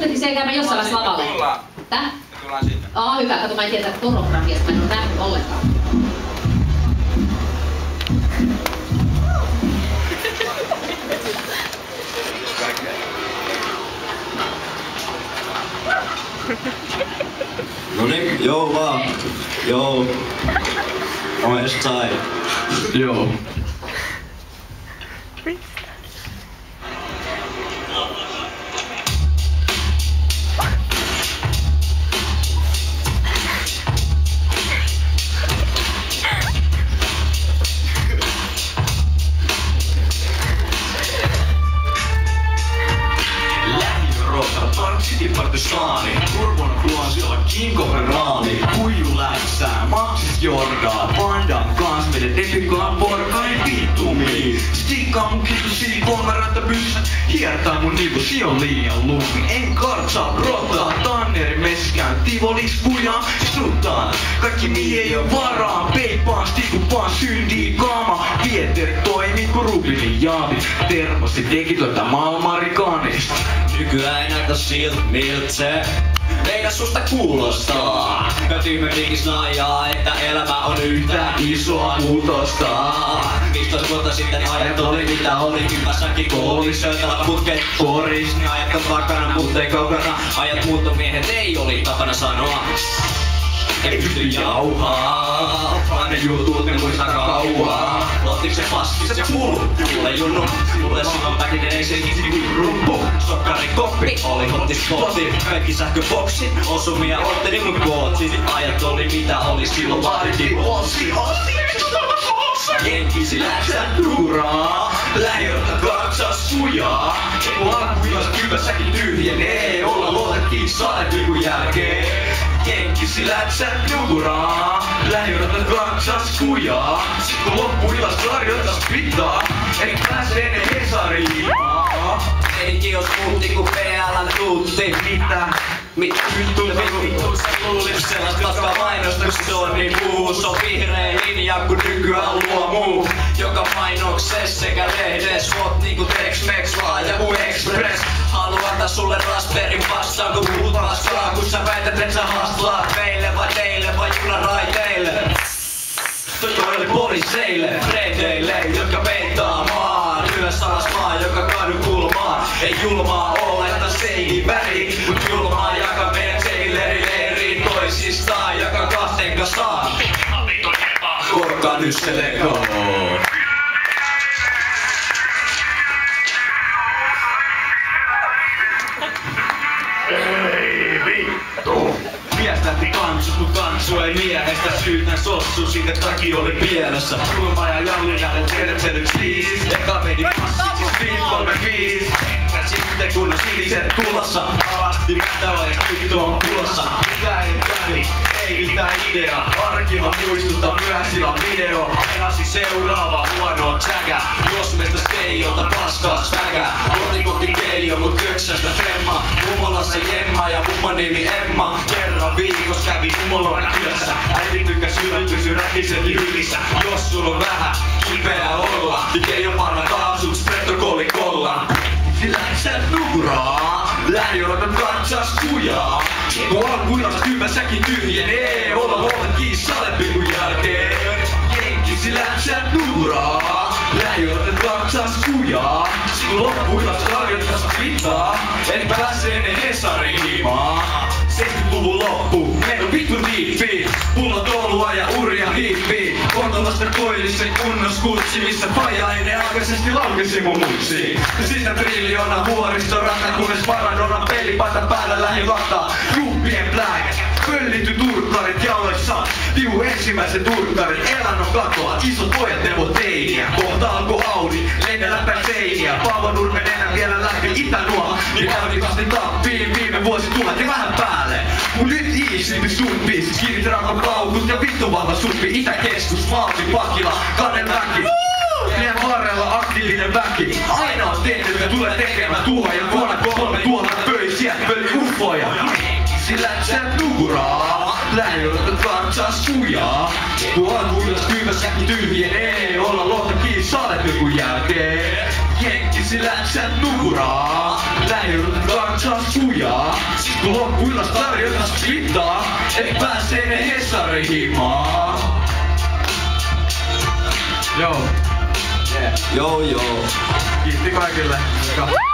kuuntelin sen käymään jossain vaiheessa lavalle. Tää? Tullaan sinne. Hyvä. Kato, mä en tiedä koreografiasta, mä en oo nähnyt ollenkaan. No niin, joo vaan. Joo. On Estside. Joo. Partisaani, Urban Klaasilla, King of Raani, Kuiju läksää, Maxis Jordaa, Pandan kans, meidän epikaan porkain vittumiin. Stikkaa mun kittusiin, polmerata pyssät, hiertää mun nivusi on liian lumi. En kartsaa, rotaa, tanneri meskään, tivoliks pujaa, struttaan. Kaikki mihin ei oo varaa, peippaan, stikupaan, syndii, kaama. Pieteri toimii ku Rubinin jaavi, termosti teki tuota maailmanrikaanista. Nykyään ei näytä siltä, miltä se meidän susta kuulostaa. Ja tyhmönikin najaa, että elämä on yhtä isoa muutosta. 15 vuotta sitten ajat oli mitä oli, kypässäkin kooli, söötävät putket koris. Ne ajat on takana, mut ei kaukana. Ajat muuttomiehet ei oli tapana sanoa. Ei pysty jauhaa, vaan ne jutut ne muista kauaa. Lottiks se pastis ja pullu, mulle junnu, mulle silloin päkinen ei se hiti rumpu. Sokkari koppi, oli hottispotti, kaikki sähköboksit, osumia otteli mun kootsi. Ajat oli mitä oli silloin vaadittiin ossi, jenkisi lähtsä duraa, lähiötä katsas sujaa. Kun alkuilas kyvässäkin tyhjenee, olla luotettiin sadetyykun jälkeen. Jenkisi lätsä duraa, lähiötä katsas kujaa. Sit kun loppuilas tarjotas pitää, ei pääse ennen Hesariin. Eikin jos muutti ku PL:n tuutti. Mitä vittu sä luulit sellais paskaa mainosta, kun se on niin muu. Se on vihreä linja, kun nykyään luo muu. Joka mainoksessa sekä lehdessä oot niinku Tex-Mex vaan joku Express. Haluan antaa sulle rasperin vastaan, kun puhut paskaa. Kun sä väität et sä hastlaat meille vai teille vai junaraiteille. Tojoille poliiseille, fredeille, jotka peittaa maan. Ylös alas maa, joka kadun kulmaa. Ei julmaa oleta seini väri, mut julmaa jakaa meidän teileri toisistaan, joka kahteen kasaan. Korkkaa nysselekoon. Ei vittu! Mies lähti kansus, mut kansu ei miehestä syytän sossu, siitä takia oli pielessä. Kulma ja Jalli nähden tervehdys siis. Eka meni passiksi Street 35. Ja sitten kun on siniset tulossa, alasti mätävä ja nyt on tulossa. Mikä ei kävi, ei mitään idea. Arkiva muistuttaa myöhäisillä video. Enasi seuraava huono tsäkä. Jos meistä Steijolta paskaa sväkä. Kotikotti Keijo, mut köksästä femma. Mumolassa Jemma ja mummon nimi Emma. Kerran viikos kävi mumoloina työssä. Äiti tykkäs hyvät pysy räkiseli hyvissä. Jos sul on vähän kipeä olla, niin Keijo parhataan sut protokollikolla. Sillä sä nuraa, lähiöitä katsas kujaa. Kun alkuilas kyvässäkin tyhjenee, olla luotakin salepilun jälkeen. Jenkisi lähtsä nuraa, lähiöitä katsas kujaa. Kun loppuilas tarjotas pitää, en pääse ennen Hesariin himaa. 70-luvun loppu, meillä on vittu diippi. Pullot olua ja urja hiippi. Kontolasta koillisen kunnos kutsi, missä faija-aine aikaisesti laukesi mun mutsiin. Siitä triljoona vuoristorata, kunnes Maradonan pelipaita päällä lähi lataa. Juppien black, pöllity turkkarit jaloissa. Tiu ensimmäiset turkkarit, elannon katoa. Isot pojat neuvoo teiniä, kohta alkoi Audi, lennellä päin seiniä. Paavonurmen enää vielä läpi Itänuo. Niin vauhdikasti tappiin viime vuosituhat ja vähän päälle. Mun nyt iisimpi sun biisit, kiinit raukan paukut ja vittu vahva suppi. Itäkeskus, Malti, Pakila, Kannemäki. Meidän varrella aktiivinen väki. Aina on tehnyt ja tulee tekemään tuhoja. Vuonna 3000 pöisiä, pöli ufoja. Sillä sä nukuraa, lähiöitä katsas kujaa. Kun alkuilas kyvässäkin tyhjenee, olla lohtakin sadet joku jälkeen. Jenkki sillä sä nukuraa, lähiöitä katsoa sujaa. Sit kun loppuillas tarjotaan splittaa, et pääsee ne hesarihimaan. Joo. Joo. Kiitti kaikille, jotka